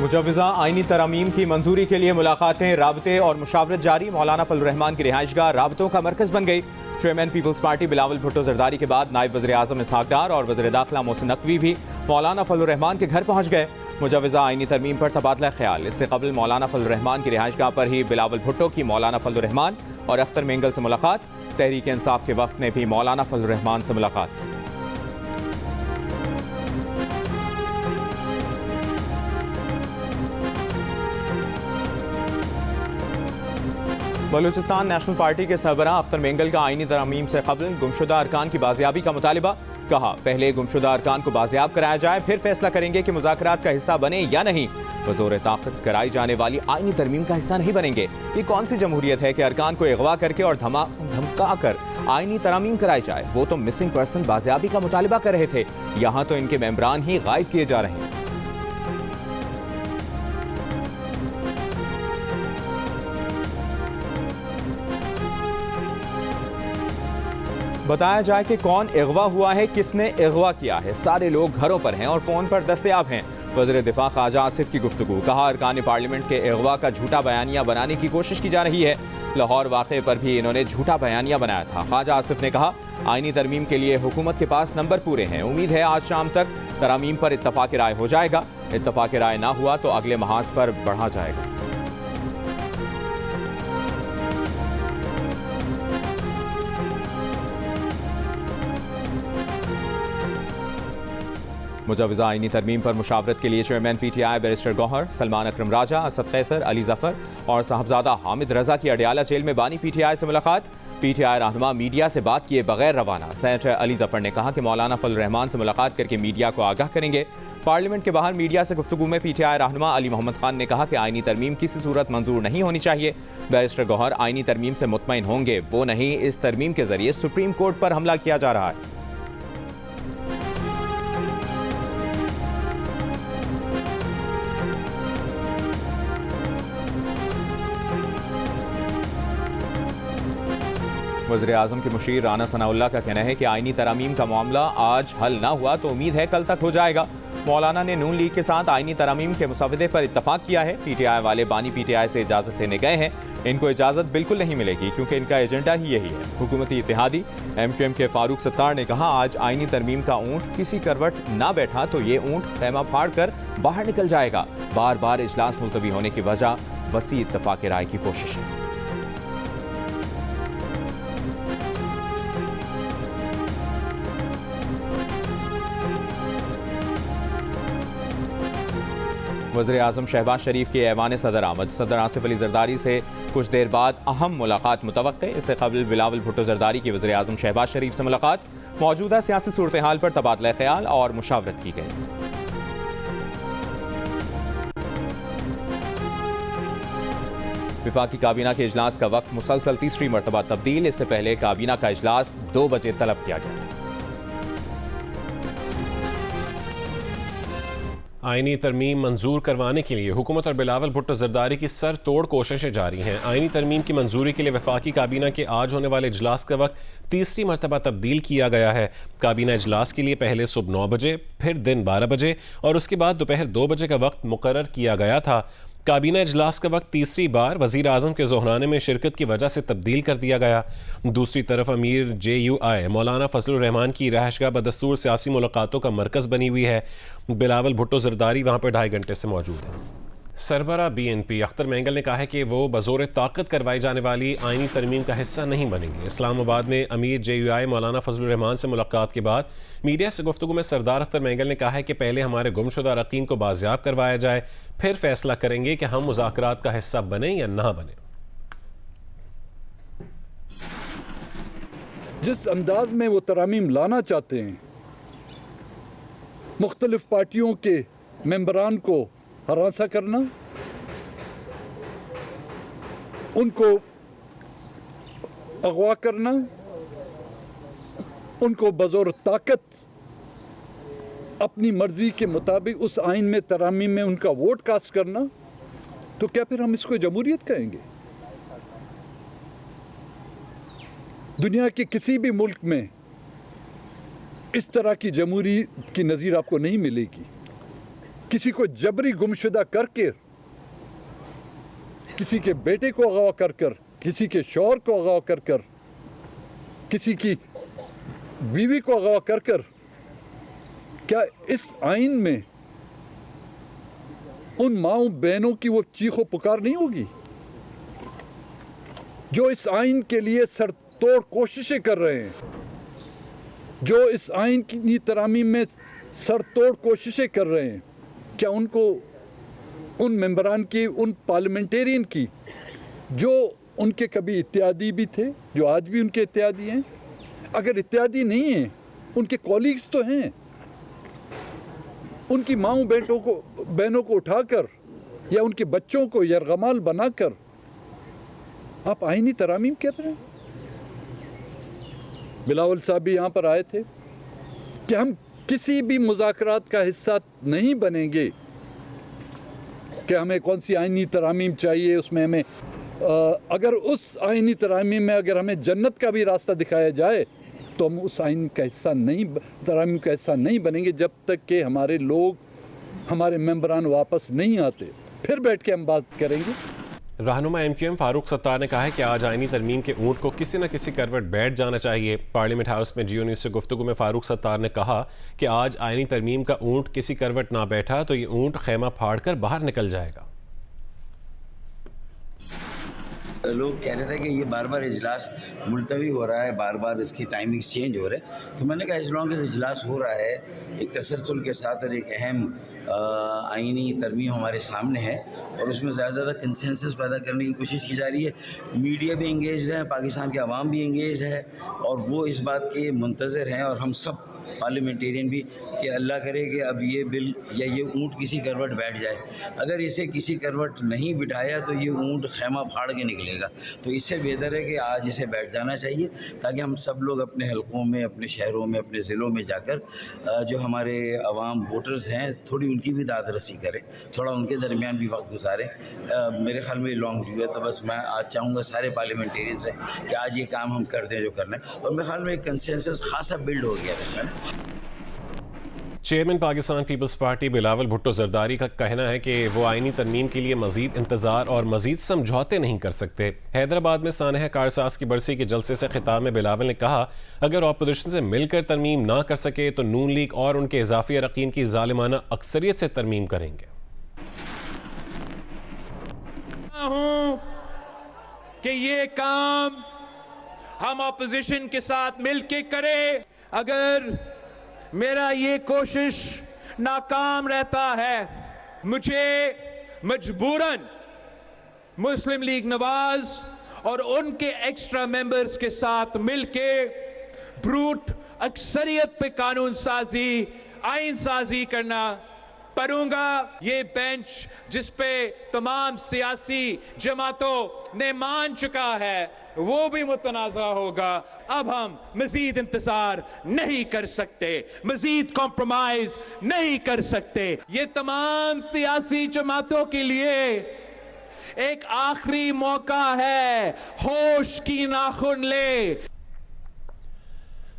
मुजव्वज़ा आईनी तरामीम की मंजूरी के लिए मुलाकातें, राबते और मुशावरत जारी। मौलाना फजलुर रहमान की रिहाइशगाह राबतों का मरकज बन गई। Chairman Peoples Party Bilawal Bhutto Zardari के बाद नायब वज़ीर आज़म इसहाक डार और वज़ीर दाखिला मोहसिन नकवी भी मौलाना फजलुर रहमान के घर पहुँच गए। मुजव्वज़ा आईनी तरमीम पर तबादला ख्याल। इससे कबल मौलाना फजलुर रहमान की रिहाइशगाह पर ही बिलावल भुट्टो की मौलाना फजलुर रहमान और अख्तर मेंगल से मुलाकात। तहरीक इंसाफ के वक्त ने भी मौलाना फजलुर रहमान से मुलाकात। बलूचिस्तान नेशनल पार्टी के सरबराह अख्तर मेंगल का आईनी तरमीम से कबल गुमशुदा अरकान की बाजियाबी का मुतालिबा। कहा, पहले गुमशुदा अरकान को बाजियाब कराया जाए, फिर फैसला करेंगे कि मुज़ाकरात का हिस्सा बने या नहीं। बज़ोर ताकत कराई जाने वाली आईनी तरमीम का हिस्सा नहीं बनेंगे। ये कौन सी जमहूरियत है कि अरकान को अगवा करके और धमका कर आईनी तरमीम कराई जाए। वो तो मिसिंग पर्सन बाजियाबी का मुतालिबा कर रहे थे, यहाँ तो इनके मेंबरान ही गायब किए जा रहे हैं। बताया जाए कि कौन अगवा हुआ है, किसने अगवा किया है। सारे लोग घरों पर हैं और फोन पर दस्तयाब हैं। वज़ीर दिफा ख्वाजा आसिफ की गुफ्तगू। कहा, अरकान पार्लियामेंट के अगवा का झूठा बयानिया बनाने की कोशिश की जा रही है। लाहौर वाक़े पर भी इन्होंने झूठा बयानिया बनाया था। ख्वाजा आसिफ ने कहा, आईनी तरमीम के लिए हुकूमत के पास नंबर पूरे हैं। उम्मीद है आज शाम तक तरामीम पर इत्तफाक राय हो जाएगा। इत्तफाक राय ना हुआ तो अगले महाज पर बढ़ा जाएगा। मुजव्वज़ा आईनी तरमीम पर मुशावरत के लिए chairman PTI barrister Gohar, Salman Akram Raja, Asad Qaiser, Ali Zafar और साहबजादा हामिद रजा की अडियाला जेल में बानी PTI से मुलाकात। PTI रहनुमा मीडिया से बात किए बगैर रवाना। सेनेटर अली जफर ने कहा कि मौलाना फजलुर रहमान से मुलाकात करके मीडिया को आगाह करेंगे। पार्लियामेंट के बाहर मीडिया से गुफ्तगू में PTI रहनुमा अली मोहम्मद खान ने कहा कि आईनी तरमीम किसी सूरत मंजूर नहीं होनी चाहिए। बैरिस्टर गौहर आईनी तरमीम से मुतमईन होंगे, वो नहीं इस तरमीम के जरिए सुप्रीम कोर्ट पर हमला किया जा रहा है। वज़ीर आज़म के मुशीर राना सनाउल्लाह का कहना है कि आईनी तरामीम का मामला आज हल ना हुआ तो उम्मीद है कल तक हो जाएगा। मौलाना ने नून लीग के साथ आईनी तरामीम के मुसवदे पर इत्तफाक किया है। PTI वाले बानी PTI से इजाज़त लेने गए हैं। इनको इजाज़त बिल्कुल नहीं मिलेगी क्योंकि इनका एजेंडा ही यही है। हुकूमती इत्तेहादी MQM के फारूक सत्तार ने कहा, आज आईनी तरमीम का ऊँट किसी करवट ना बैठा तो ये ऊँट खैमा फाड़ कर बाहर निकल जाएगा। बार बार इजलास मुलतवी होने की वजह वसी इत्तफाक राय की कोशिश है। वज़ीर आज़म शहबाज शरीफ के ऐवान सदर आमद। सदर आसिफ अली जरदारी से कुछ देर बाद अहम मुलाकात मुतवक्के। इससे कबल बिलावल भुट्टो जरदारी की वज़ीर आज़म शहबाज शरीफ से मुलाकात। मौजूदा सियासी सूरत हाल पर तबादला ख्याल और मुशावरत की गई। विफाकी काबीना के इजलास का वक्त मुसलसल तीसरी मरतबा तब्दील। इससे पहले काबीना का इजलास 2 बजे तलब किया गया था। आईनी तरमीम मंजूर करवाने के लिए हुकूमत और बिलावल भुट्टो जरदारी की सर तोड़ कोशिशें जारी हैं। आईनी तरमीम की मंजूरी के लिए वफाकी काबीना के आज होने वाले इजलास का वक्त तीसरी मरतबा तब्दील किया गया है। काबीना इजलास के लिए पहले सुबह 9 बजे, फिर दिन 12 बजे और उसके बाद दोपहर 2 बजे का वक्त मुकर्रर किया गया था। काबीना इजलास का वक्त तीसरी बार वज़ीर आज़म के ज़ोहराने में शिरकत की वजह से तब्दील कर दिया गया। दूसरी तरफ अमीर JUI मौलाना फजलुर रहमान की रहायशगाह बदस्तूर सियासी मुलाकातों का मरकज़ बनी हुई है। बिलावल भुट्टो जरदारी वहाँ पर 2.5 घंटे से मौजूद हैं। सरबराह BNP अख्तर मेंगल ने कहा है कि वो बज़ोर ताकत करवाई जाने वाली आईनी तरमीम का हिस्सा नहीं बनेंगे। इस्लामाबाद में अमीर JUI मौलाना फजलुर रहमान से मुलाकात के बाद मीडिया से गुफ्तगू में सरदार अख्तर मेंगल ने कहा है कि पहले हमारे गुमशुदा अरकान को बाजियाब करवाया जाए, फिर फैसला करेंगे कि हम मुज़ाकरात का हिस्सा बने या ना बने। जिस अंदाज में वो तरामीम लाना चाहते हैं, मुख्तलिफ पार्टियों के मेंबरान को हरासा करना, उनको अगवा करना, उनको बज़ोर ताकत अपनी मर्जी के मुताबिक उस आइन में तरामीम में उनका वोट कास्ट करना, तो क्या फिर हम इसको जमहूरियत कहेंगे? दुनिया के किसी भी मुल्क में इस तरह की जमहूरियत की नज़ीर आपको नहीं मिलेगी। किसी को जबरी गुमशुदा करके, किसी के बेटे को अगवा कर कर, किसी के शौहर को अगवा कर कर, किसी की बीवी को अगवा कर कर, क्या इस आइन में उन माओ बहनों की वो चीखो पुकार नहीं होगी जो इस आइन के लिए सरतोड़ कोशिशें कर रहे हैं, जो इस आइन की तरामीम में सरतोड़ कोशिशें कर रहे हैं? क्या उनको, उन मेंबरान की, उन पार्लियामेंटेरियन की जो उनके कभी इत्यादी भी थे, जो आज भी उनके इत्यादी हैं, अगर इत्यादी नहीं हैं, उनके कॉलीग्स तो हैं, उनकी माओं बहनों को उठाकर या उनके बच्चों को यरगमाल बनाकर आप आईनी तरामीम कर रहे हैं? बिलावल साहब भी यहाँ पर आए थे कि हम किसी भी मुज़ाकरात का हिस्सा नहीं बनेंगे कि हमें कौन सी आईनी तरामीम चाहिए, उसमें हमें अगर उस आईनी तरामीम में अगर हमें जन्नत का भी रास्ता दिखाया जाए तो हम उस आइन का हिस्सा नहीं, तरामीम का हिस्सा नहीं बनेंगे जब तक कि हमारे लोग, हमारे मेंबरान वापस नहीं आते। फिर बैठ के हम बात करेंगे। रहनुमा MQM फारूक सत्तार ने कहा है कि आज आईनी तरमीम के ऊँट को किसी न किसी करवट बैठ जाना चाहिए। पार्लियामेंट हाउस में जियो न्यूज़ से गुफ्तगू में फारूक सत्तार ने कहा कि आज आईनी तरमीम का ऊँट किसी करवट ना बैठा तो ये ऊँट खेमा फाड़ कर बाहर निकल जाएगा। लोग कह रहे थे कि ये बार बार इजलास मुलतवी हो रहा है, बार बार इसकी टाइमिंग चेंज हो रहे हैं, तो मैंने कहा इस लॉन्ग इस इजलास हो रहा है एक तसलसल के साथ और एक अहम आइनी तरमीम हमारे सामने है और उसमें ज़्यादा से ज़्यादा कंसेंसस पैदा करने की कोशिश की जा रही है। मीडिया भी इंगेज है, पाकिस्तान के अवाम भी इंगेज है और वो इस बात के मुंतज़र हैं और हम सब पार्लियामेंटेरियन भी कि अल्लाह करे कि अब ये बिल या ये ऊँट किसी करवट बैठ जाए। अगर इसे किसी करवट नहीं बिठाया तो ये ऊँट खेमा फाड़ के निकलेगा। तो इससे बेहतर है कि आज इसे बैठ जाना चाहिए ताकि हम सब लोग अपने हलकों में, अपने शहरों में, अपने ज़िलों में जाकर जो हमारे अवाम वोटर्स हैं थोड़ी उनकी भी दाद रसी करें, थोड़ा उनके दरमियान भी वक्त गुजारें। मेरे ख्याल में लॉन्ग ड्यू है, तो बस मैं आज चाहूँगा सारे पार्लियामेंटेरियन से कि आज ये काम हम कर दें जो करना है और मेरे ख्याल में एक कंसेंसस खासा बिल्ड हो गया है इसमें। Chairman Pakistan Peoples Party Bilawal Bhutto Zardari का कहना है कि वो आईनी तरमीम के लिए मजीद इंतजार और मजीद समझौते नहीं कर सकते। हैदराबाद में सानह कारसाज की बरसी के जलसे से खिताब में बिलावल ने कहा अगर ऑपोजिशन से मिलकर तरमीम ना कर सके तो नून लीग और उनके इजाफी अरकान की जालिमाना अक्सरियत से तरमीम करेंगे। कि ये काम हम ऑपोजिशन के साथ मिलके करें। अगर मेरा ये कोशिश नाकाम रहता है, मुझे मजबूरन मुस्लिम लीग नवाज और उनके एक्स्ट्रा मेंबर्स के साथ मिलके ब्रूट अक्सरियत पे कानून साजी, आइन साजी करना पड़ूंगा। ये बेंच जिस पे तमाम सियासी जमातों ने मान चुका है वो भी मुतनाज़ा होगा। अब हम मजीद इंतजार नहीं कर सकते, मजीद कॉम्प्रोमाइज नहीं कर सकते। ये तमाम सियासी जमातों के लिए एक आखिरी मौका है, होश की नाखुन ले।